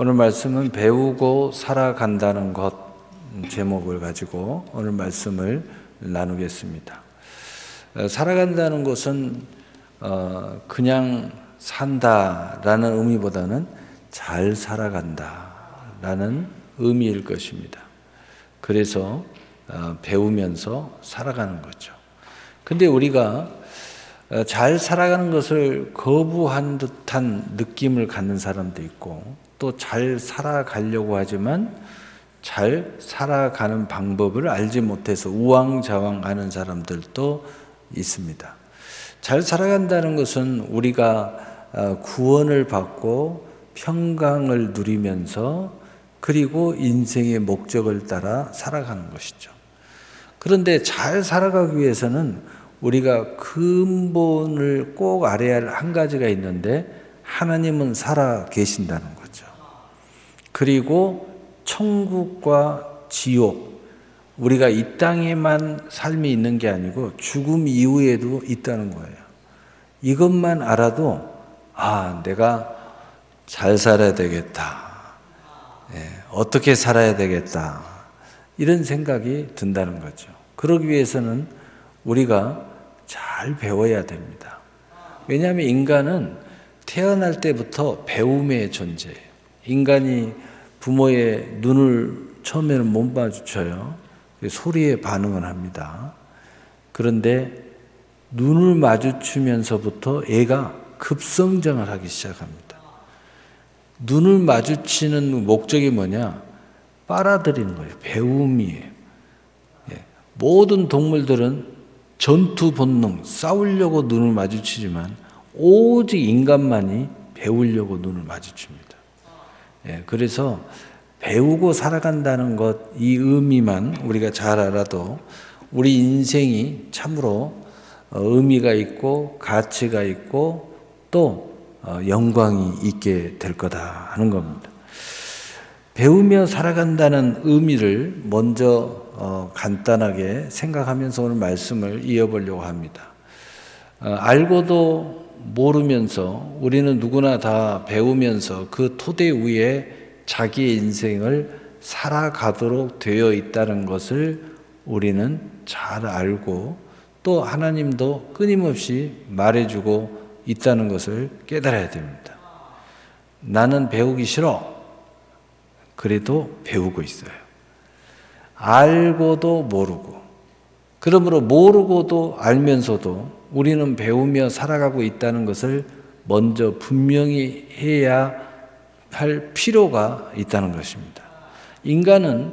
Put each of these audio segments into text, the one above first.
오늘 말씀은 배우고 살아간다는 것 제목을 가지고 오늘 말씀을 나누겠습니다. 살아간다는 것은 그냥 산다라는 의미보다는 잘 살아간다라는 의미일 것입니다. 그래서 배우면서 살아가는 거죠. 근데 우리가 잘 살아가는 것을 거부한 듯한 느낌을 갖는 사람도 있고 또 잘 살아가려고 하지만 잘 살아가는 방법을 알지 못해서 우왕좌왕하는 사람들도 있습니다. 잘 살아간다는 것은 우리가 구원을 받고 평강을 누리면서 그리고 인생의 목적을 따라 살아가는 것이죠. 그런데 잘 살아가기 위해서는 우리가 근본을 꼭 알아야 할 한 가지가 있는데 하나님은 살아 계신다는 거죠. 그리고 천국과 지옥, 우리가 이 땅에만 삶이 있는 게 아니고 죽음 이후에도 있다는 거예요. 이것만 알아도 내가 잘 살아야 되겠다. 어떻게 살아야 되겠다. 이런 생각이 든다는 거죠. 그러기 위해서는 우리가 잘 배워야 됩니다. 왜냐하면 인간은 태어날 때부터 배움의 존재예요. 인간이 부모의 눈을 처음에는 못 마주쳐요. 소리에 반응을 합니다. 그런데 눈을 마주치면서부터 애가 급성장을 하기 시작합니다. 눈을 마주치는 목적이 뭐냐? 빨아들이는 거예요. 배움이에요. 모든 동물들은 전투 본능, 싸우려고 눈을 마주치지만 오직 인간만이 배우려고 눈을 마주칩니다. 그래서 배우고 살아간다는 것, 이 의미만 우리가 잘 알아도 우리 인생이 참으로 의미가 있고 가치가 있고 또 영광이 있게 될 거다 하는 겁니다. 배우며 살아간다는 의미를 먼저 간단하게 생각하면서 오늘 말씀을 이어보려고 합니다. 알고도 모르면서 우리는 누구나 다 배우면서 그 토대 위에 자기의 인생을 살아가도록 되어 있다는 것을 우리는 잘 알고 또 하나님도 끊임없이 말해주고 있다는 것을 깨달아야 됩니다. 나는 배우기 싫어. 그래도 배우고 있어요. 알고도 모르고, 그러므로 모르고도 알면서도 우리는 배우며 살아가고 있다는 것을 먼저 분명히 해야 할 필요가 있다는 것입니다. 인간은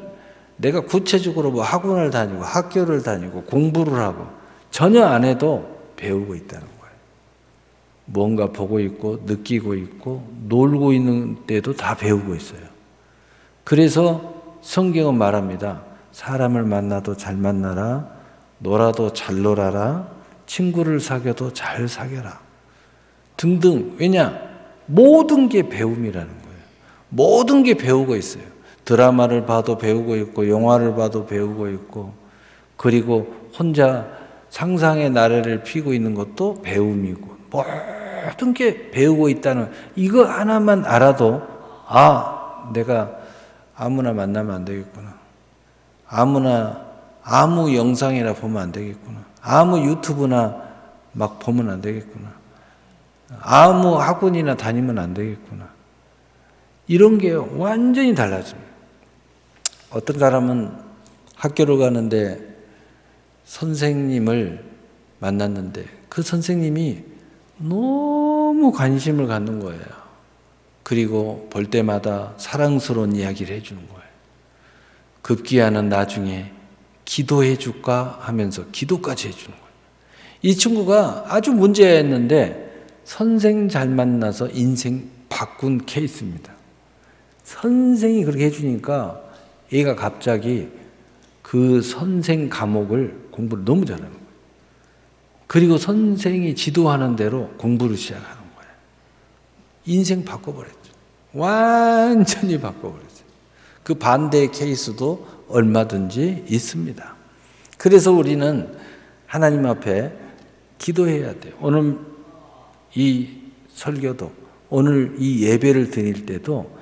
내가 구체적으로 학원을 다니고 학교를 다니고 공부를 하고 전혀 안 해도 배우고 있다는 거예요. 뭔가 보고 있고 느끼고 있고 놀고 있는 때도 다 배우고 있어요. 그래서 성경은 말합니다. 사람을 만나도 잘 만나라, 놀아도 잘 놀아라, 친구를 사귀어도 잘 사귀어라 등등. 왜냐? 모든 게 배움이라는 거예요. 모든 게 배우고 있어요. 드라마를 봐도 배우고 있고 영화를 봐도 배우고 있고 그리고 혼자 상상의 나래를 피고 있는 것도 배움이고 모든 게 배우고 있다는 이거 하나만 알아도 내가 아무나 만나면 안 되겠구나. 아무 영상이나 보면 안 되겠구나. 아무 유튜브나 막 보면 안 되겠구나. 아무 학원이나 다니면 안 되겠구나. 이런 게 완전히 달라집니다. 어떤 사람은 학교를 가는데 선생님을 만났는데 그 선생님이 너무 관심을 갖는 거예요. 그리고 볼 때마다 사랑스러운 이야기를 해주는 거예요. 급기야는 나중에 기도해 줄까 하면서 기도까지 해주는 거예요. 이 친구가 아주 문제였는데 선생 잘 만나서 인생 바꾼 케이스입니다. 선생이 그렇게 해주니까 얘가 갑자기 그 선생 과목을 공부를 너무 잘하는 거예요. 그리고 선생이 지도하는 대로 공부를 시작하는 거예요. 인생 바꿔버렸죠. 완전히 바꿔버렸죠. 그 반대의 케이스도 얼마든지 있습니다. 그래서 우리는 하나님 앞에 기도해야 돼요. 오늘 이 설교도 오늘 이 예배를 드릴 때도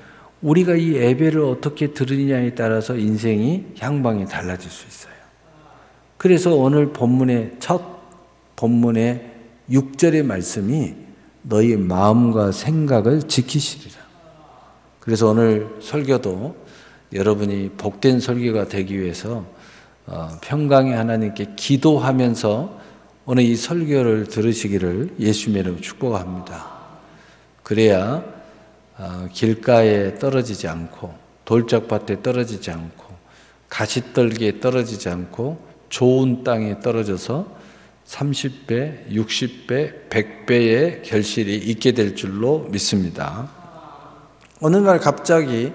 우리가 이 예배를 어떻게 들으냐에 따라서 인생이 향방이 달라질 수 있어요. 그래서 오늘 첫 본문의 6절의 말씀이 너희 마음과 생각을 지키시리라. 그래서 오늘 설교도 여러분이 복된 설교가 되기 위해서 평강의 하나님께 기도하면서 오늘 이 설교를 들으시기를 예수님의 이름으로 축복합니다. 그래야 길가에 떨어지지 않고 돌짝밭에 떨어지지 않고 가시떨기에 떨어지지 않고 좋은 땅에 떨어져서 30배, 60배, 100배의 결실이 있게 될 줄로 믿습니다. 어느 날 갑자기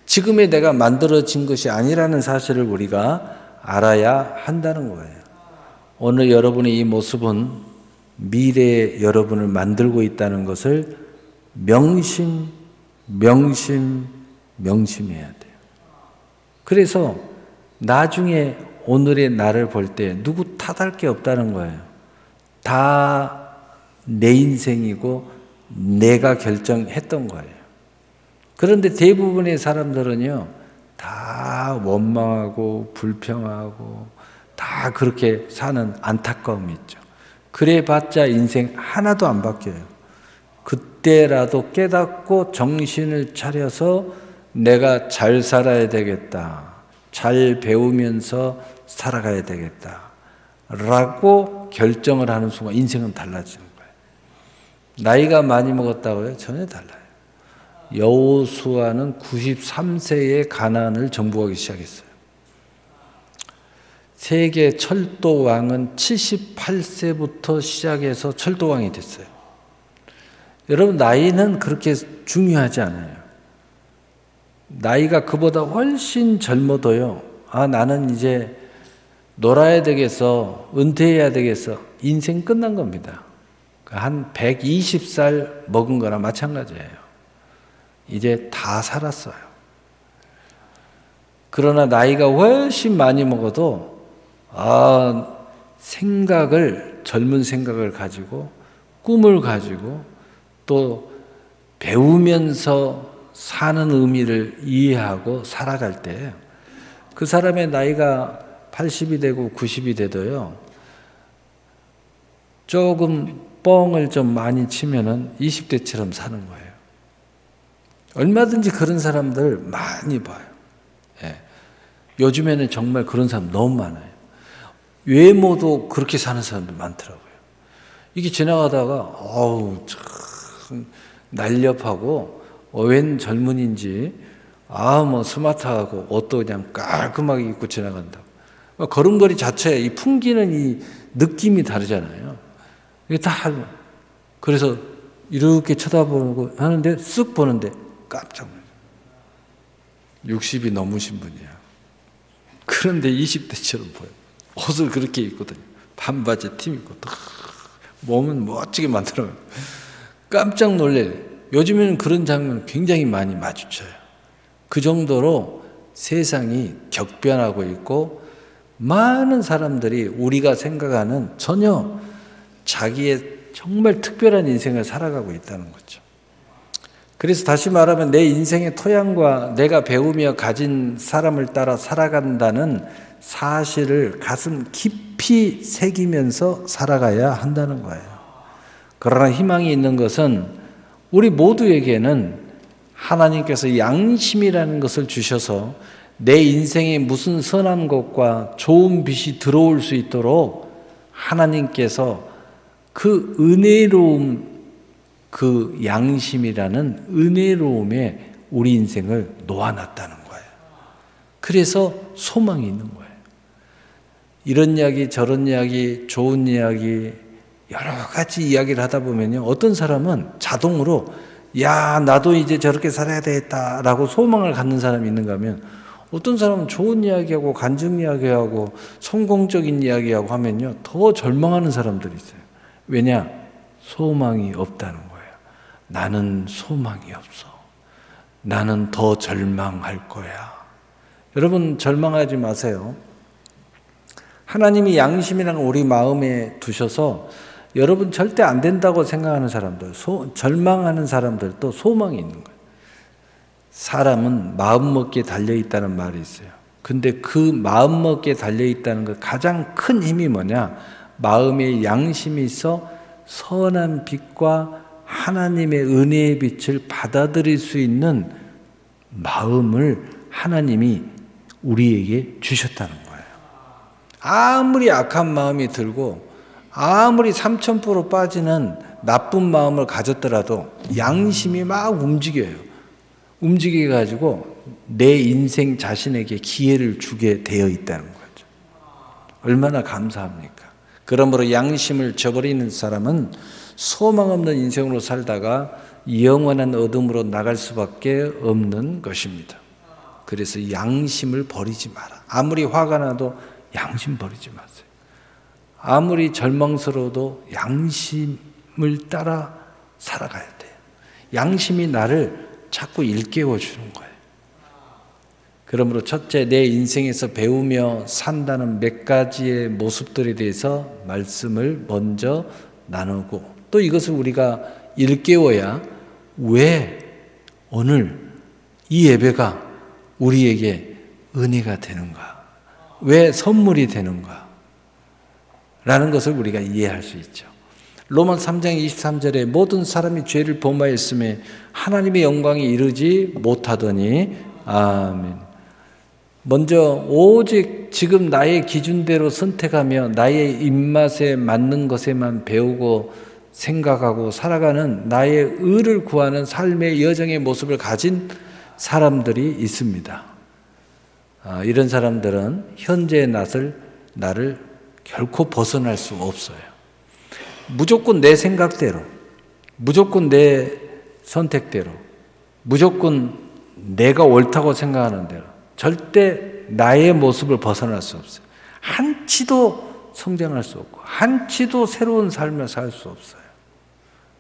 지금의 내가 만들어진 것이 아니라는 사실을 우리가 알아야 한다는 거예요. 오늘 여러분의 이 모습은 미래의 여러분을 만들고 있다는 것을 명심해야 돼요. 그래서 나중에 오늘의 나를 볼 때 누구 탓할 게 없다는 거예요. 다 내 인생이고 내가 결정했던 거예요. 그런데 대부분의 사람들은요, 다 원망하고 불평하고 다 그렇게 사는 안타까움이 있죠. 그래봤자 인생 하나도 안 바뀌어요. 그때라도 깨닫고 정신을 차려서 내가 잘 살아야 되겠다. 잘 배우면서 살아가야 되겠다. 라고 결정을 하는 순간 인생은 달라지는 거예요. 나이가 많이 먹었다고요? 전혀 달라요. 여호수아는 93세에 가나안을 정복하기 시작했어요. 세계 철도왕은 78세부터 시작해서 철도왕이 됐어요. 여러분, 나이는 그렇게 중요하지 않아요. 나이가 그보다 훨씬 젊어도요, 나는 이제 놀아야 되겠어, 은퇴해야 되겠어, 인생 끝난 겁니다. 한 120살 먹은 거나 마찬가지예요. 이제 다 살았어요. 그러나 나이가 훨씬 많이 먹어도 젊은 생각을 가지고 꿈을 가지고 또 배우면서 사는 의미를 이해하고 살아갈 때 그 사람의 나이가 80이 되고 90이 돼도요, 조금 뻥을 좀 많이 치면은 20대처럼 사는 거예요. 얼마든지 그런 사람들 많이 봐요. 예. 요즘에는 정말 그런 사람 너무 많아요. 외모도 그렇게 사는 사람들 많더라고요. 이게 지나가다가 참 날렵하고 웬 젊은인지 스마트하고 옷도 그냥 깔끔하게 입고 지나간다. 걸음걸이 자체에 이 풍기는 이 느낌이 다르잖아요. 이게 다 그래서 이렇게 쳐다보고 하는데 쓱 보는데 깜짝 놀라요. 60이 넘으신 분이야. 그런데 20대처럼 보여요. 옷을 그렇게 입거든요. 반바지 팀 입고 몸은 멋지게 만들어요. 깜짝 놀래요. 요즘에는 그런 장면 굉장히 많이 마주쳐요. 그 정도로 세상이 격변하고 있고 많은 사람들이 우리가 생각하는 전혀 자기의 정말 특별한 인생을 살아가고 있다는 거죠. 그래서 다시 말하면 내 인생의 토양과 내가 배우며 가진 사람을 따라 살아간다는 사실을 가슴 깊이 새기면서 살아가야 한다는 거예요. 그러나 희망이 있는 것은 우리 모두에게는 하나님께서 양심이라는 것을 주셔서 내 인생에 무슨 선한 것과 좋은 빛이 들어올 수 있도록 하나님께서 그 은혜로움, 그 양심이라는 은혜로움에 우리 인생을 놓아놨다는 거예요. 그래서 소망이 있는 거예요. 이런 이야기, 저런 이야기, 좋은 이야기, 여러 가지 이야기를 하다 보면요, 어떤 사람은 자동으로 나도 이제 저렇게 살아야 되겠다라고 소망을 갖는 사람이 있는가 하면, 어떤 사람은 좋은 이야기하고 간증 이야기하고 성공적인 이야기하고 하면요, 더 절망하는 사람들이 있어요. 왜냐? 소망이 없다는 거예요. 나는 소망이 없어. 나는 더 절망할 거야. 여러분, 절망하지 마세요. 하나님이 양심이라는 우리 마음에 두셔서 여러분 절대 안 된다고 생각하는 사람들, 절망하는 사람들도 소망이 있는 거예요. 사람은 마음먹기에 달려있다는 말이 있어요. 근데 그 마음먹기에 달려있다는 그 가장 큰 힘이 뭐냐? 마음에 양심이 있어 선한 빛과 하나님의 은혜의 빛을 받아들일 수 있는 마음을 하나님이 우리에게 주셨다는 거예요. 아무리 악한 마음이 들고 아무리 3000% 빠지는 나쁜 마음을 가졌더라도 양심이 막 움직여요. 움직여 가지고 내 인생 자신에게 기회를 주게 되어 있다는 거죠. 얼마나 감사합니까? 그러므로 양심을 저버리는 사람은 소망 없는 인생으로 살다가 영원한 어둠으로 나갈 수밖에 없는 것입니다. 그래서 양심을 버리지 마라. 아무리 화가 나도 양심 버리지 마세요. 아무리 절망스러워도 양심을 따라 살아가야 돼요. 양심이 나를 자꾸 일깨워 주는 거예요. 그러므로 첫째, 내 인생에서 배우며 산다는 몇 가지의 모습들에 대해서 말씀을 먼저 나누고, 또 이것을 우리가 일깨워야 왜 오늘 이 예배가 우리에게 은혜가 되는가, 왜 선물이 되는가 라는 것을 우리가 이해할 수 있죠. 로마서 3장 23절에 모든 사람이 죄를 범하였음에 하나님의 영광에 이르지 못하더니, 아멘. 먼저 오직 지금 나의 기준대로 선택하며 나의 입맛에 맞는 것에만 배우고 생각하고 살아가는 나의 의를 구하는 삶의 여정의 모습을 가진 사람들이 있습니다. 이런 사람들은 현재의 나를 결코 벗어날 수 없어요. 무조건 내 생각대로, 무조건 내 선택대로, 무조건 내가 옳다고 생각하는 대로 절대 나의 모습을 벗어날 수 없어요. 한치도 성장할 수 없고 한치도 새로운 삶을 살 수 없어요.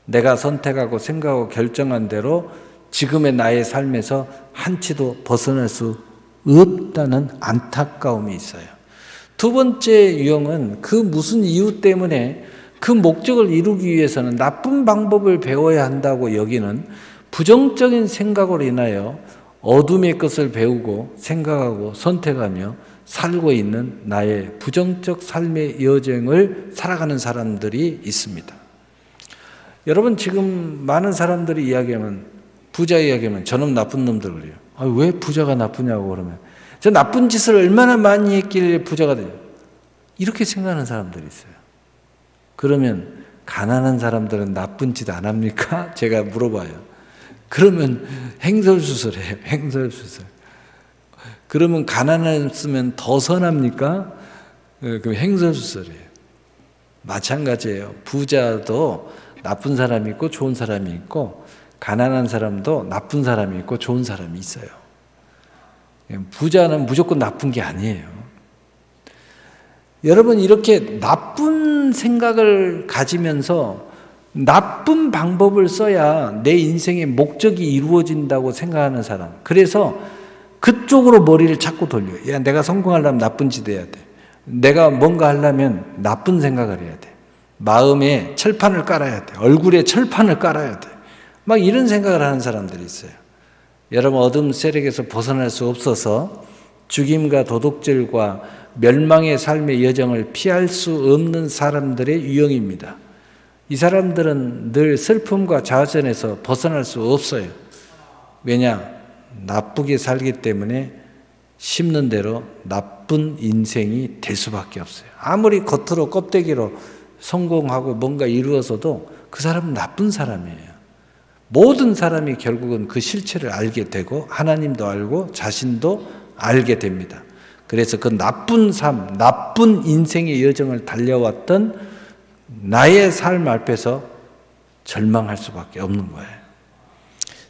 내가 선택하고 생각하고 결정한 대로 지금의 나의 삶에서 한치도 벗어날 수 없다는 안타까움이 있어요. 두 번째 유형은 그 무슨 이유 때문에 그 목적을 이루기 위해서는 나쁜 방법을 배워야 한다고 여기는 부정적인 생각으로 인하여 어둠의 것을 배우고 생각하고 선택하며 살고 있는 나의 부정적 삶의 여정을 살아가는 사람들이 있습니다. 여러분, 지금 많은 사람들이 이야기하면, 부자 이야기하면 저놈 나쁜 놈들 그래요. 왜 부자가 나쁘냐고 그러면, 저 나쁜 짓을 얼마나 많이 했길래 부자가 돼요. 이렇게 생각하는 사람들이 있어요. 그러면 가난한 사람들은 나쁜 짓 안 합니까? 제가 물어봐요. 그러면 행설수설해요. 행설수설. 그러면 가난했으면 더 선합니까? 그럼 행설수설이에요. 마찬가지예요. 부자도 나쁜 사람이 있고 좋은 사람이 있고, 가난한 사람도 나쁜 사람이 있고 좋은 사람이 있어요. 부자는 무조건 나쁜 게 아니에요. 여러분, 이렇게 나쁜 생각을 가지면서 나쁜 방법을 써야 내 인생의 목적이 이루어진다고 생각하는 사람, 그래서 그쪽으로 머리를 자꾸 돌려요. 야, 내가 성공하려면 나쁜 짓 해야 돼. 내가 뭔가 하려면 나쁜 생각을 해야 돼. 마음에 철판을 깔아야 돼. 얼굴에 철판을 깔아야 돼. 막 이런 생각을 하는 사람들이 있어요. 여러분, 어둠 세력에서 벗어날 수 없어서 죽임과 도둑질과 멸망의 삶의 여정을 피할 수 없는 사람들의 유형입니다. 이 사람들은 늘 슬픔과 좌절에서 벗어날 수 없어요. 왜냐? 나쁘게 살기 때문에 심는 대로 나쁜 인생이 될 수밖에 없어요. 아무리 겉으로 껍데기로 성공하고 뭔가 이루어서도 그 사람은 나쁜 사람이에요. 모든 사람이 결국은 그 실체를 알게 되고 하나님도 알고 자신도 알게 됩니다. 그래서 그 나쁜 삶, 나쁜 인생의 여정을 달려왔던 나의 삶 앞에서 절망할 수밖에 없는 거예요.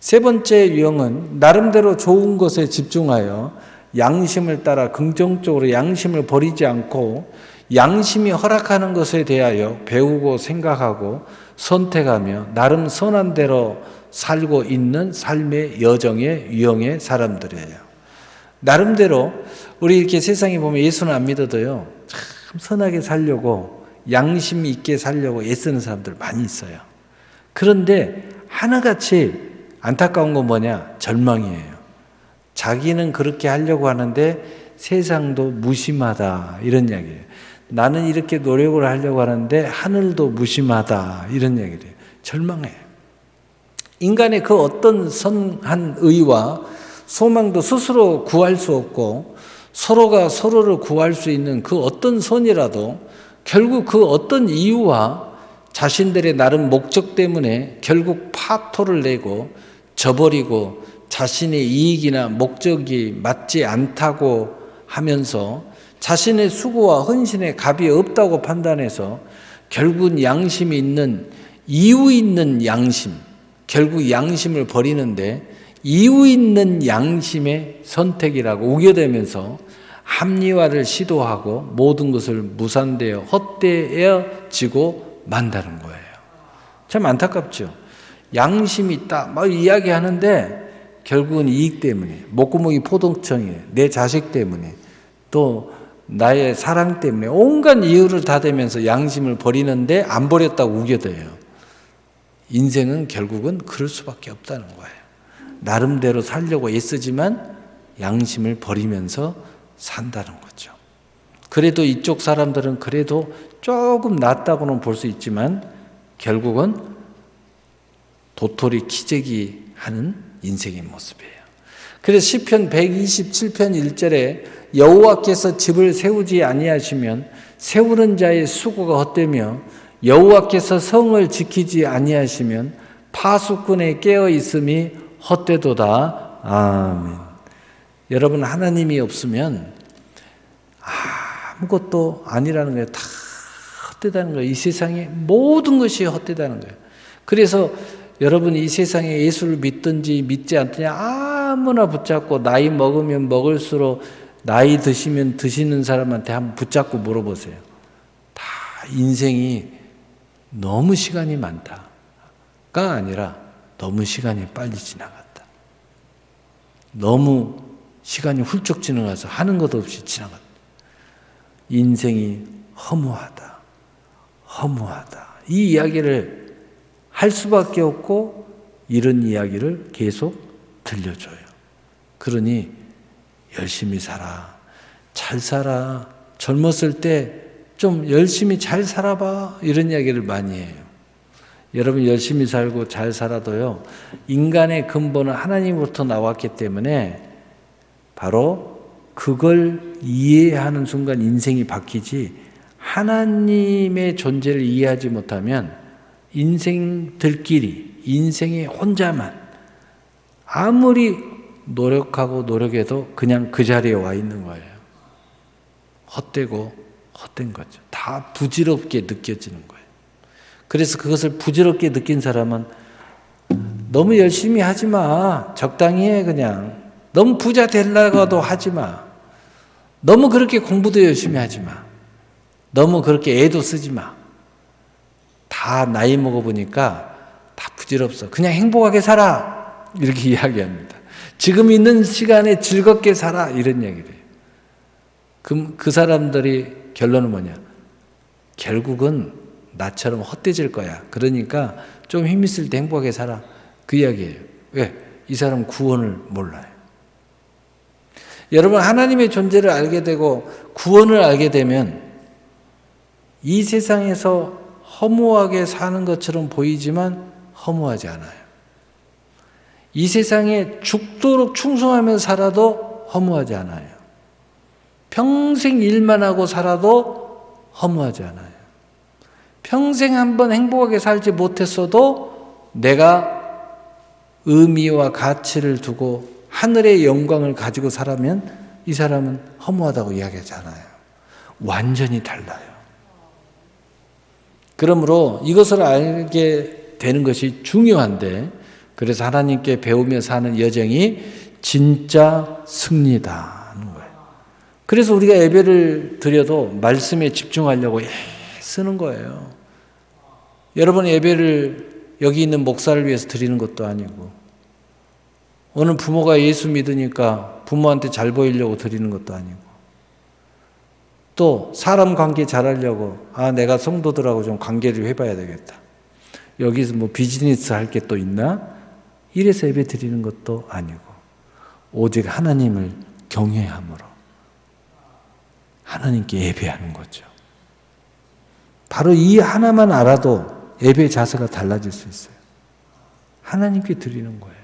세 번째 유형은 나름대로 좋은 것에 집중하여 양심을 따라 긍정적으로 양심을 버리지 않고 양심이 허락하는 것에 대하여 배우고 생각하고 선택하며 나름 선한 대로 살고 있는 삶의 여정의 유형의 사람들이에요. 나름대로 우리 이렇게 세상에 보면 예수는 안 믿어도요, 참 선하게 살려고 양심 있게 살려고 애쓰는 사람들 많이 있어요. 그런데 하나같이 안타까운 건 뭐냐? 절망이에요. 자기는 그렇게 하려고 하는데 세상도 무심하다 이런 이야기예요. 나는 이렇게 노력을 하려고 하는데 하늘도 무심하다 이런 이야기예요. 절망해요. 인간의 그 어떤 선한 의와 소망도 스스로 구할 수 없고 서로가 서로를 구할 수 있는 그 어떤 선이라도 결국 그 어떤 이유와 자신들의 나름 목적 때문에 결국 파토를 내고 저버리고 자신의 이익이나 목적이 맞지 않다고 하면서 자신의 수고와 헌신에 값이 없다고 판단해서 결국은 양심이 있는 이유 있는 양심, 결국 양심을 버리는데 이유 있는 양심의 선택이라고 우겨대면서 합리화를 시도하고 모든 것을 무산되어 헛되어지고 만다는 거예요. 참 안타깝죠. 양심이 있다 막 이야기하는데 결국은 이익 때문에, 목구멍이 포동청이에요. 내 자식 때문에, 또 나의 사랑 때문에 온갖 이유를 다 대면서 양심을 버리는데 안 버렸다고 우겨대요. 인생은 결국은 그럴 수밖에 없다는 거예요. 나름대로 살려고 애쓰지만 양심을 버리면서 산다는 거죠. 그래도 이쪽 사람들은 그래도 조금 낫다고는 볼 수 있지만 결국은 도토리 키재기 하는 인생의 모습이에요. 그래서 시편 127편 1절에 여호와께서 집을 세우지 아니하시면 세우는 자의 수고가 헛되며 여호와께서 성을 지키지 아니하시면 파수꾼의 깨어 있음이 헛되도다. 아멘. 여러분, 하나님이 없으면 아무것도 아니라는 거예요. 다 헛되다는 거예요. 이 세상에 모든 것이 헛되다는 거예요. 그래서 여러분이 이 세상에 예수를 믿든지 믿지 않든지 아무나 붙잡고 나이 먹으면 먹을수록 나이 드시면 드시는 사람한테 한번 붙잡고 물어보세요. 다 인생이 너무 시간이 많다가 아니라 너무 시간이 빨리 지나갔다. 너무 시간이 훌쩍 지나가서 하는 것 없이 지나갔다. 인생이 허무하다. 허무하다. 이 이야기를 할 수밖에 없고 이런 이야기를 계속 들려줘요. 그러니 열심히 살아. 잘 살아. 젊었을 때 좀 열심히 잘 살아봐. 이런 이야기를 많이 해요. 여러분 열심히 살고 잘 살아도요. 인간의 근본은 하나님으로부터 나왔기 때문에 바로 그걸 이해하는 순간 인생이 바뀌지 하나님의 존재를 이해하지 못하면 인생들끼리 인생의 혼자만 아무리 노력하고 노력해도 그냥 그 자리에 와 있는 거예요. 헛되고 헛된 거죠. 다 부질없게 느껴지는 거예요. 그래서 그것을 부질없게 느낀 사람은 너무 열심히 하지 마. 적당히 해 그냥. 너무 부자 되려고도 하지 마. 너무 그렇게 공부도 열심히 하지 마. 너무 그렇게 애도 쓰지 마. 다 나이 먹어보니까 다 부질없어. 그냥 행복하게 살아. 이렇게 이야기합니다. 지금 있는 시간에 즐겁게 살아. 이런 얘기를 해요. 그럼 그 사람들이 결론은 뭐냐? 결국은 나처럼 헛되질 거야. 그러니까 좀 힘 있을 때 행복하게 살아. 그 이야기예요. 왜? 이 사람 구원을 몰라요. 여러분 하나님의 존재를 알게 되고 구원을 알게 되면 이 세상에서 허무하게 사는 것처럼 보이지만 허무하지 않아요. 이 세상에 죽도록 충성하며 살아도 허무하지 않아요. 평생 일만 하고 살아도 허무하지 않아요. 평생 한번 행복하게 살지 못했어도 내가 의미와 가치를 두고 하늘의 영광을 가지고 살아면 이 사람은 허무하다고 이야기하지 않아요. 완전히 달라요. 그러므로 이것을 알게 되는 것이 중요한데 그래서 하나님께 배우며 사는 여정이 진짜 승리다. 그래서 우리가 예배를 드려도 말씀에 집중하려고 쓰는 거예요. 여러분 예배를 여기 있는 목사를 위해서 드리는 것도 아니고 어느 부모가 예수 믿으니까 부모한테 잘 보이려고 드리는 것도 아니고 또 사람 관계 잘하려고 내가 성도들하고 좀 관계를 해봐야 되겠다. 여기서 뭐 비즈니스 할 게 또 있나? 이래서 예배 드리는 것도 아니고 오직 하나님을 경외함으로 하나님께 예배하는 거죠. 바로 이 하나만 알아도 예배 자세가 달라질 수 있어요. 하나님께 드리는 거예요.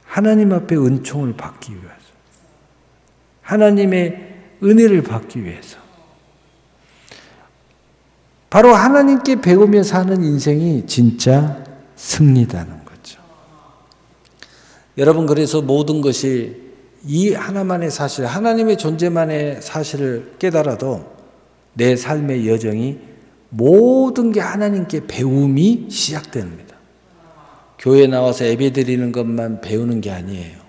하나님 앞에 은총을 받기 위해서. 하나님의 은혜를 받기 위해서. 바로 하나님께 배우며 사는 인생이 진짜 승리다는 거죠. 여러분, 그래서 모든 것이 이 하나만의 사실, 하나님의 존재만의 사실을 깨달아도 내 삶의 여정이 모든 게 하나님께 배움이 시작됩니다. 교회에 나와서 예배드리는 것만 배우는 게 아니에요.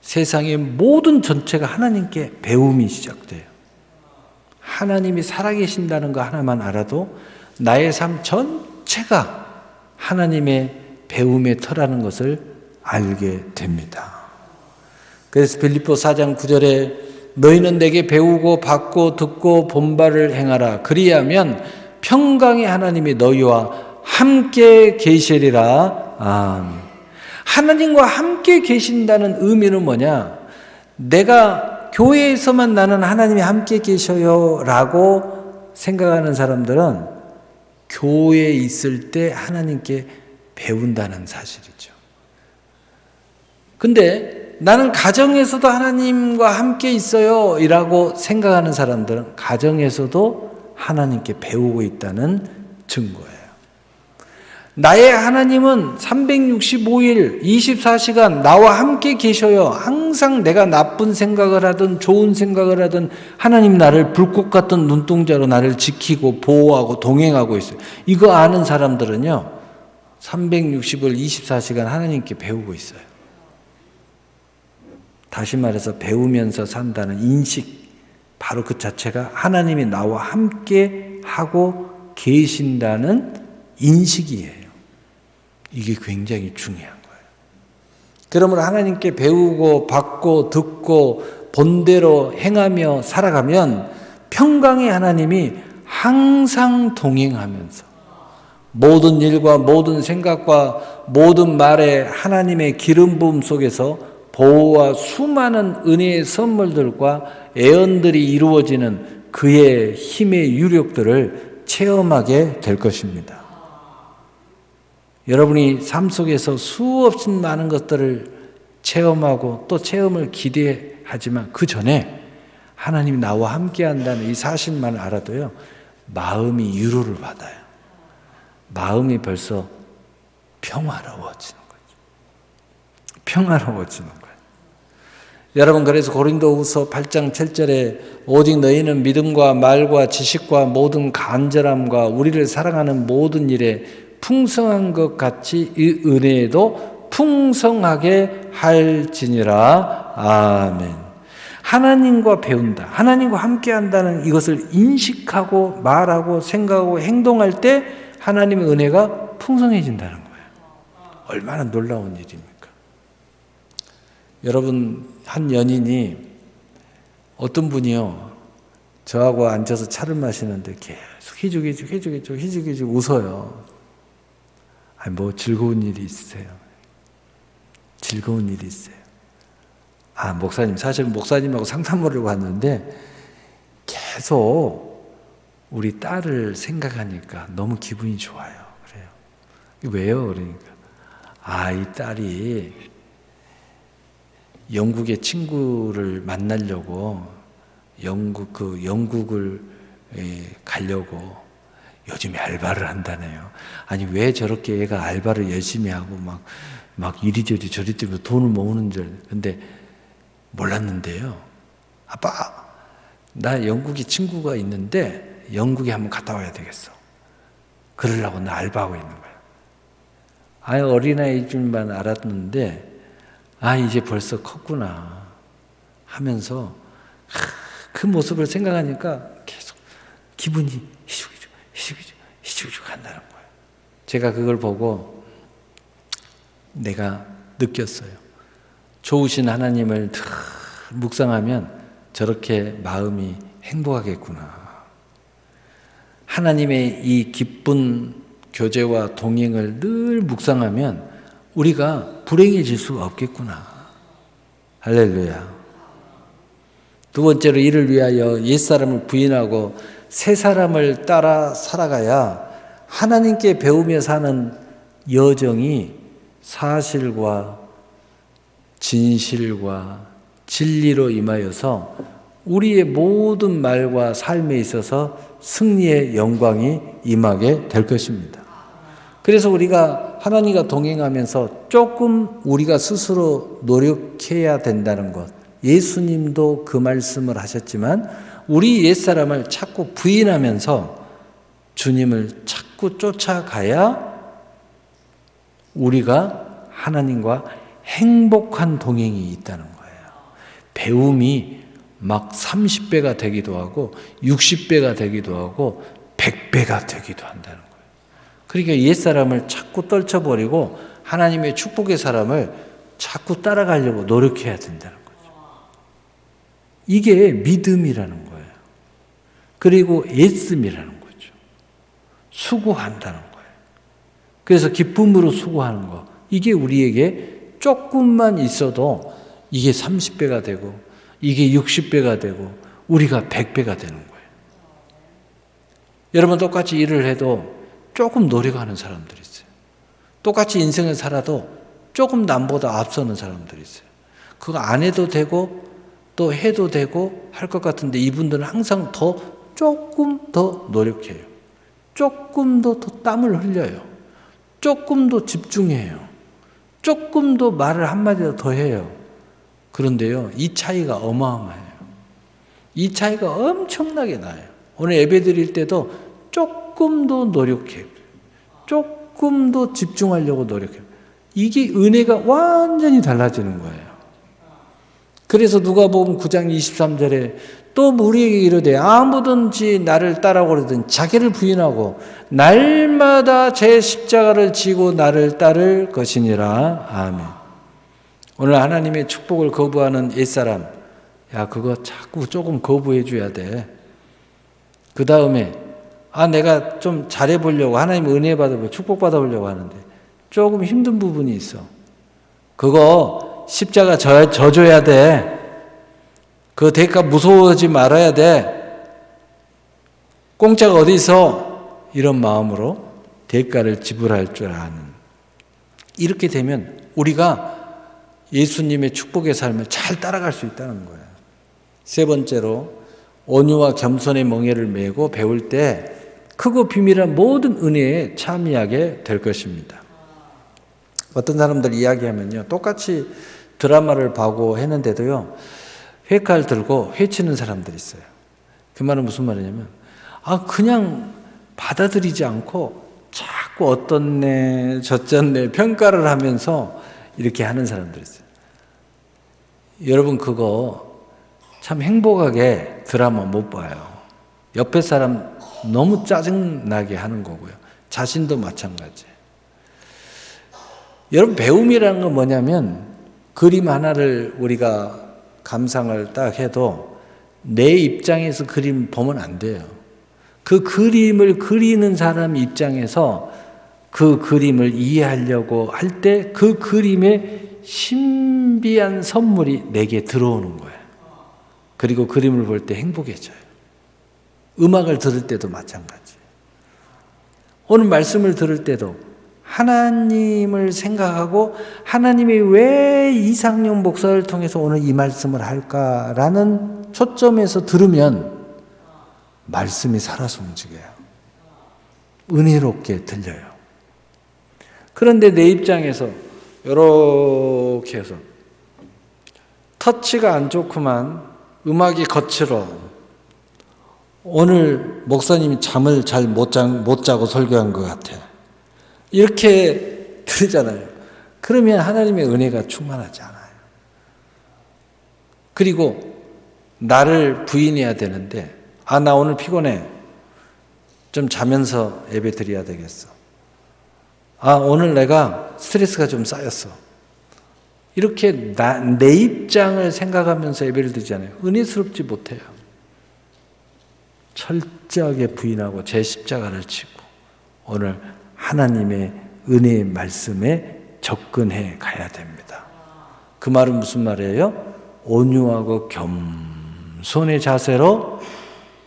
세상의 모든 전체가 하나님께 배움이 시작돼요. 하나님이 살아계신다는 거 하나만 알아도 나의 삶 전체가 하나님의 배움의 터라는 것을 알게 됩니다. 그래서 빌립보 4장 9절에 너희는 내게 배우고 받고 듣고 본바를 행하라. 그리하면 평강의 하나님이 너희와 함께 계시리라. 아멘. 하나님과 함께 계신다는 의미는 뭐냐? 내가 교회에서만 나는 하나님이 함께 계셔요 라고 생각하는 사람들은 교회에 있을 때 하나님께 배운다는 사실이죠. 근데 나는 가정에서도 하나님과 함께 있어요 이라고 생각하는 사람들은 가정에서도 하나님께 배우고 있다는 증거예요. 나의 하나님은 365일 24시간 나와 함께 계셔요. 항상 내가 나쁜 생각을 하든 좋은 생각을 하든 하나님 나를 불꽃 같은 눈동자로 나를 지키고 보호하고 동행하고 있어요. 이거 아는 사람들은요 360일 24시간 하나님께 배우고 있어요. 다시 말해서 배우면서 산다는 인식, 바로 그 자체가 하나님이 나와 함께 하고 계신다는 인식이에요. 이게 굉장히 중요한 거예요. 그러므로 하나님께 배우고 받고 듣고 본대로 행하며 살아가면 평강의 하나님이 항상 동행하면서 모든 일과 모든 생각과 모든 말에 하나님의 기름 부음 속에서 보호와 수많은 은혜의 선물들과 애언들이 이루어지는 그의 힘의 유력들을 체험하게 될 것입니다. 여러분이 삶 속에서 수없이 많은 것들을 체험하고 또 체험을 기대하지만 그 전에 하나님이 나와 함께 한다는 이 사실만 알아도요 마음이 위로를 받아요. 마음이 벌써 평화로워지는 거죠. 평화로워지는 거예요. 여러분, 그래서 고린도후서 8장 7절에 오직 너희는 믿음과 말과 지식과 모든 간절함과 우리를 사랑하는 모든 일에 풍성한 것 같이 이 은혜에도 풍성하게 할지니라. 아멘. 하나님과 배운다, 하나님과 함께 한다는 이것을 인식하고 말하고 생각하고 행동할 때 하나님의 은혜가 풍성해진다는 거예요. 얼마나 놀라운 일입니까? 여러분, 한 연인이 어떤 분이요 저하고 앉아서 차를 마시는데 계속 희죽희죽 웃어요. 아니, 뭐 즐거운 일이 있으세요? 즐거운 일이 있어요. 아, 목사님, 사실 목사님하고 상담하려고 왔는데 계속 우리 딸을 생각하니까 너무 기분이 좋아요. 그래요. 왜요? 그러니까 이 딸이 영국의 친구를 만나려고 영국을 가려고 요즘에 알바를 한다네요. 아니, 왜 저렇게 애가 알바를 열심히 하고 막 이리저리 저리저리 돈을 모으는 줄. 근데 몰랐는데요. 아빠, 나 영국에 친구가 있는데 영국에 한번 갔다 와야 되겠어. 그러려고 나 알바하고 있는 거야. 어린아이줄만 알았는데 이제 벌써 컸구나 하면서 그 모습을 생각하니까 계속 기분이 희죽희죽 한다는 거예요. 제가 그걸 보고 내가 느꼈어요. 좋으신 하나님을 묵상하면 저렇게 마음이 행복하겠구나. 하나님의 이 기쁜 교제와 동행을 늘 묵상하면 우리가 불행해질 수가 없겠구나. 할렐루야. 두 번째로 이를 위하여 옛사람을 부인하고 새 사람을 따라 살아가야 하나님께 배우며 사는 여정이 사실과 진실과 진리로 임하여서 우리의 모든 말과 삶에 있어서 승리의 영광이 임하게 될 것입니다. 그래서 우리가 하나님과 동행하면서 조금 우리가 스스로 노력해야 된다는 것, 예수님도 그 말씀을 하셨지만 우리 옛사람을 자꾸 부인하면서 주님을 자꾸 쫓아가야 우리가 하나님과 행복한 동행이 있다는 거예요. 배움이 막 30배가 되기도 하고 60배가 되기도 하고 100배가 되기도 한다는 거예요. 그러니까 옛사람을 자꾸 떨쳐버리고 하나님의 축복의 사람을 자꾸 따라가려고 노력해야 된다는 거죠. 이게 믿음이라는 거예요. 그리고 애씀이라는 거죠. 수고한다는 거예요. 그래서 기쁨으로 수고하는 거. 이게 우리에게 조금만 있어도 이게 30배가 되고 이게 60배가 되고 우리가 100배가 되는 거예요. 여러분 똑같이 일을 해도 조금 노력하는 사람들이 있어요. 똑같이 인생을 살아도 조금 남보다 앞서는 사람들이 있어요. 그거 안 해도 되고 또 해도 되고 할 것 같은데 이분들은 항상 조금 더 노력해요. 조금 더 땀을 흘려요. 조금 더 집중해요. 조금 더 말을 한마디 더 해요. 그런데요, 이 차이가 어마어마해요. 이 차이가 엄청나게 나요. 오늘 예배 드릴 때도 조금 더 노력해요. 조금 더 집중하려고 노력해요. 이게 은혜가 완전히 달라지는 거예요. 그래서 누가복음 9장 23절에 또 우리에게 이르되 아무든지 나를 따라오려든 자기를 부인하고 날마다 제 십자가를 지고 나를 따를 것이니라. 아멘. 오늘 하나님의 축복을 거부하는 옛사람, 야 그거 자꾸 조금 거부해 줘야 돼. 그 다음에 내가 좀 잘해보려고 하나님 은혜 받아보려고 축복 받아보려고 하는데 조금 힘든 부분이 있어. 그거 십자가 져줘야 돼. 그 대가 무서워하지 말아야 돼. 공짜가 어디 있어? 이런 마음으로 대가를 지불할 줄 아는. 이렇게 되면 우리가 예수님의 축복의 삶을 잘 따라갈 수 있다는 거예요. 세 번째로 온유와 겸손의 멍에를 메고 배울 때 크고 비밀한 모든 은혜에 참여하게 될 것입니다. 어떤 사람들 이야기하면요, 똑같이 드라마를 보고 했는데도요, 회칼 들고 회치는 사람들이 있어요. 그 말은 무슨 말이냐면, 그냥 받아들이지 않고 자꾸 어떻네, 저쩌네 평가를 하면서 이렇게 하는 사람들이 있어요. 여러분, 그거 참 행복하게 드라마 못 봐요. 옆에 사람 너무 짜증나게 하는 거고요. 자신도 마찬가지예요. 여러분, 배움이라는 건 뭐냐면 그림 하나를 우리가 감상을 딱 해도 내 입장에서 그림 보면 안 돼요. 그 그림을 그리는 사람 입장에서 그 그림을 이해하려고 할 때 그 그림의 신비한 선물이 내게 들어오는 거예요. 그리고 그림을 볼 때 행복해져요. 음악을 들을 때도 마찬가지예요. 오늘 말씀을 들을 때도 하나님을 생각하고 하나님이 왜 이상용 목사를 통해서 오늘 이 말씀을 할까라는 초점에서 들으면 말씀이 살아서 움직여요. 은혜롭게 들려요. 그런데 내 입장에서 이렇게 해서 터치가 안 좋구만, 음악이 거칠어, 오늘 목사님이 잠을 잘 못 자고 설교한 것 같아, 이렇게 들으잖아요. 그러면 하나님의 은혜가 충만하지 않아요. 그리고 나를 부인해야 되는데, 나 오늘 피곤해, 좀 자면서 예배 드려야 되겠어, 오늘 내가 스트레스가 좀 쌓였어, 이렇게 내 입장을 생각하면서 예배를 드리잖아요. 은혜스럽지 못해요. 철저하게 부인하고 제 십자가를 지고 오늘 하나님의 은혜의 말씀에 접근해 가야 됩니다. 그 말은 무슨 말이에요? 온유하고 겸손의 자세로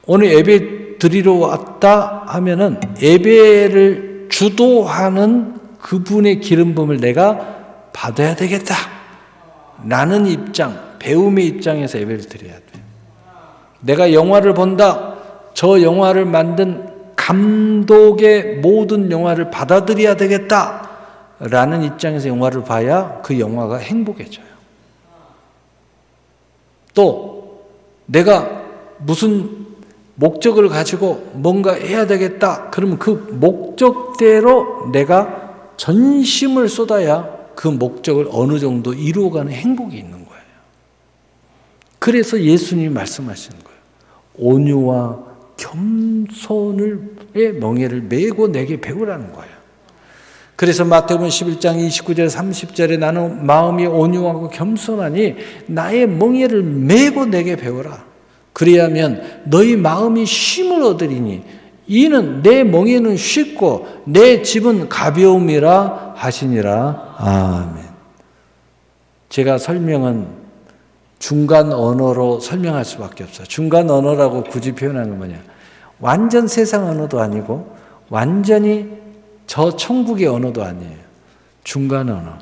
오늘 예배 드리러 왔다 하면은 예배를 주도하는 그분의 기름 부음을 내가 받아야 되겠다 라는 입장, 배움의 입장에서 예배를 드려야 돼요. 내가 영화를 본다, 저 영화를 만든 감독의 모든 영화를 받아들여야 되겠다 라는 입장에서 영화를 봐야 그 영화가 행복해져요. 또 내가 무슨 목적을 가지고 뭔가 해야 되겠다 그러면 그 목적대로 내가 전심을 쏟아야 그 목적을 어느 정도 이루어가는 행복이 있는 거예요. 그래서 예수님이 말씀하시는 거예요. 온유와 겸손의 멍에를 메고 내게 배우라는 거예요. 그래서 마태복음 11장 29절 30절에 나는 마음이 온유하고 겸손하니 나의 멍에를 메고 내게 배우라. 그리하면 너희 마음이 쉼을 얻으리니 이는 내 멍에는 쉽고 내 짐은 가벼움이라 하시니라. 아멘. 제가 설명은 중간 언어로 설명할 수밖에 없어요. 중간 언어라고 굳이 표현한 건 뭐냐? 완전 세상 언어도 아니고 완전히 저 천국의 언어도 아니에요. 중간 언어.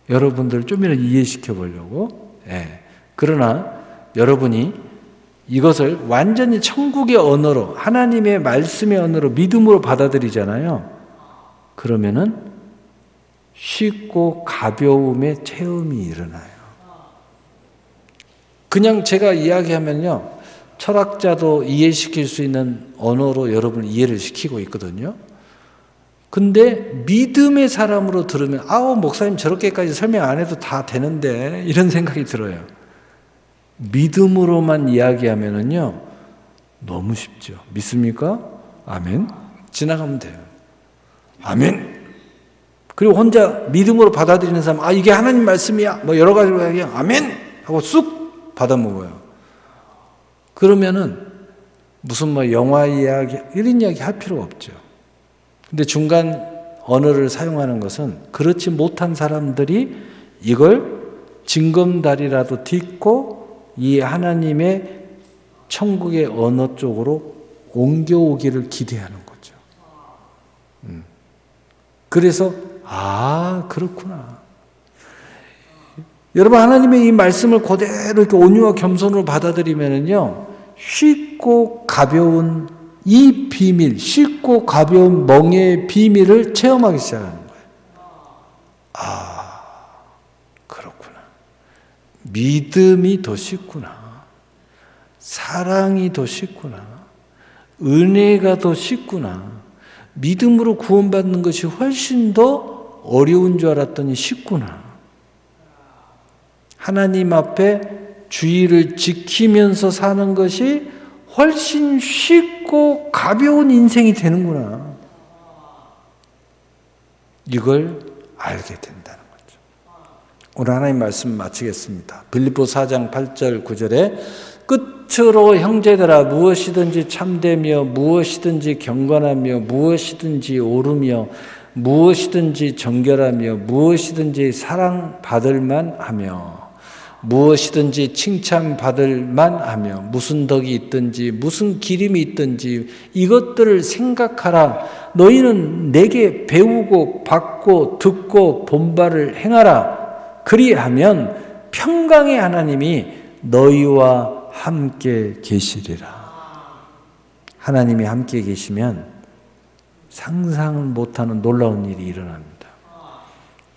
여러분들 좀이라도 이해시켜 보려고. 예. 그러나 여러분이 이것을 완전히 천국의 언어로 하나님의 말씀의 언어로 믿음으로 받아들이잖아요. 그러면은 쉽고 가벼움의 체험이 일어나요. 그냥 제가 이야기하면요. 철학자도 이해시킬 수 있는 언어로 여러분을 이해를 시키고 있거든요. 근데 믿음의 사람으로 들으면 아우 목사님 저렇게까지 설명 안 해도 다 되는데 이런 생각이 들어요. 믿음으로만 이야기하면은요 너무 쉽죠. 믿습니까? 아멘. 지나가면 돼요. 아멘. 그리고 혼자 믿음으로 받아들이는 사람, 아 이게 하나님 말씀이야. 뭐 여러 가지로 그냥 아멘 하고 쑥 받아먹어요. 그러면은 무슨 뭐 영화 이야기 이런 이야기 할 필요가 없죠. 근데 중간 언어를 사용하는 것은 그렇지 못한 사람들이 이걸 징검다리라도 딛고 이 하나님의 천국의 언어 쪽으로 옮겨오기를 기대하는 거죠. 그래서 그렇구나. 여러분 하나님의 이 말씀을 그대로 이렇게 온유와 겸손으로 받아들이면은요 쉽고 가벼운 이 비밀, 쉽고 가벼운 멍에의 비밀을 체험하기 시작하는 거예요. 그렇구나. 믿음이 더 쉽구나. 사랑이 더 쉽구나. 은혜가 더 쉽구나. 믿음으로 구원받는 것이 훨씬 더 어려운 줄 알았더니 쉽구나. 하나님 앞에 주의를 지키면서 사는 것이 훨씬 쉽고 가벼운 인생이 되는구나. 이걸 알게 된다는 거죠. 오늘 하나님 말씀 마치겠습니다. 빌립보서 4장 8절 9절에 끝으로 형제들아 무엇이든지 참되며 무엇이든지 경건하며 무엇이든지 옳으며 무엇이든지 정결하며 무엇이든지 사랑받을 만하며 무엇이든지 칭찬받을 만하며 무슨 덕이 있든지 무슨 기림이 있든지 이것들을 생각하라. 너희는 내게 배우고 받고 듣고 본바를 행하라. 그리하면 평강의 하나님이 너희와 함께 계시리라. 하나님이 함께 계시면 상상을 못하는 놀라운 일이 일어납니다.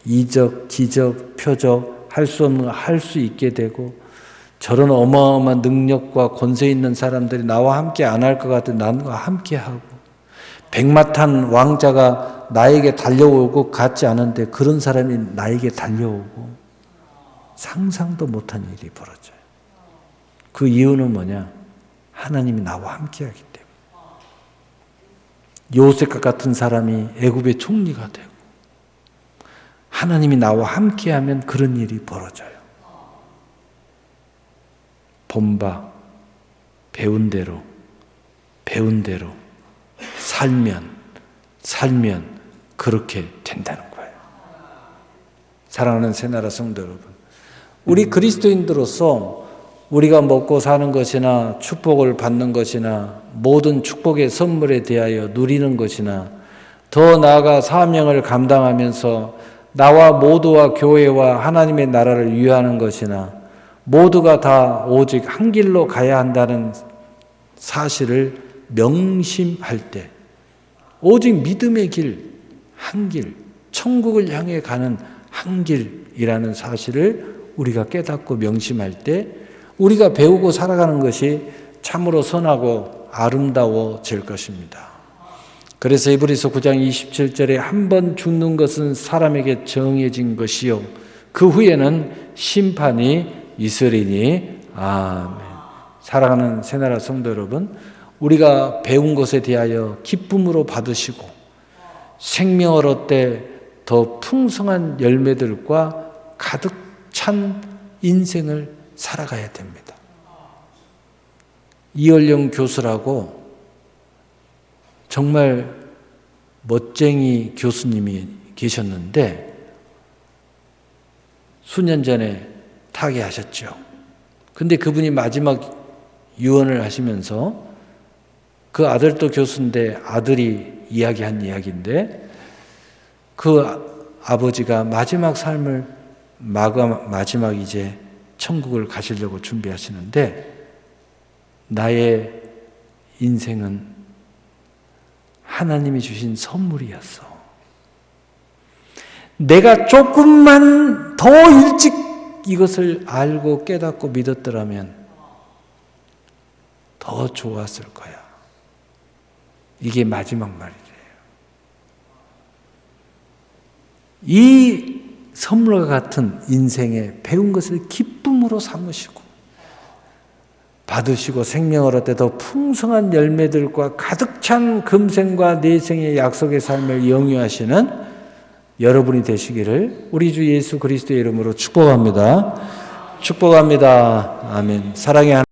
이적, 기적, 표적 할 수 없는 거 할 수 있게 되고 저런 어마어마한 능력과 권세 있는 사람들이 나와 함께 안 할 것 같은데 나와 함께 하고 백마탄 왕자가 나에게 달려올 것 같지 않은데 그런 사람이 나에게 달려오고 상상도 못한 일이 벌어져요. 그 이유는 뭐냐? 하나님이 나와 함께 하기 때문에. 요셉과 같은 사람이 애굽의 총리가 되고 하나님이 나와 함께하면 그런 일이 벌어져요. 본바 배운 대로 살면 그렇게 된다는 거예요. 사랑하는 새나라 성도 여러분, 우리 그리스도인들로서 우리가 먹고 사는 것이나 축복을 받는 것이나 모든 축복의 선물에 대하여 누리는 것이나 더 나아가 사명을 감당하면서 나와 모두와 교회와 하나님의 나라를 위하는 것이나 모두가 다 오직 한 길로 가야 한다는 사실을 명심할 때 오직 믿음의 길, 한 길, 천국을 향해 가는 한 길이라는 사실을 우리가 깨닫고 명심할 때 우리가 배우고 살아가는 것이 참으로 선하고 아름다워질 것입니다. 그래서 히브리서 9장 27절에 한 번 죽는 것은 사람에게 정해진 것이요 그 후에는 심판이 있으리니 아멘. 사랑하는 새나라 성도 여러분, 우리가 배운 것에 대하여 기쁨으로 받으시고 생명을 얻되 더 풍성한 열매들과 가득 찬 인생을 살아가야 됩니다. 이얼령 교수라고 정말 멋쟁이 교수님이 계셨는데 수년 전에 타계하셨죠. 근데 그분이 마지막 유언을 하시면서 그 아들도 교수인데 아들이 이야기한 이야기인데 그 아버지가 마지막 삶을 마지막 이제 천국을 가시려고 준비하시는데 나의 인생은 하나님이 주신 선물이었어. 내가 조금만 더 일찍 이것을 알고 깨닫고 믿었더라면 더 좋았을 거야. 이게 마지막 말이래요. 이 선물과 같은 인생에 배운 것을 기쁨으로 삼으시고 받으시고 생명을 얻되 더 풍성한 열매들과 가득 찬 금생과 내생의 약속의 삶을 영유하시는 여러분이 되시기를 우리 주 예수 그리스도의 이름으로 축복합니다. 축복합니다. 아멘. 사랑의 하나님.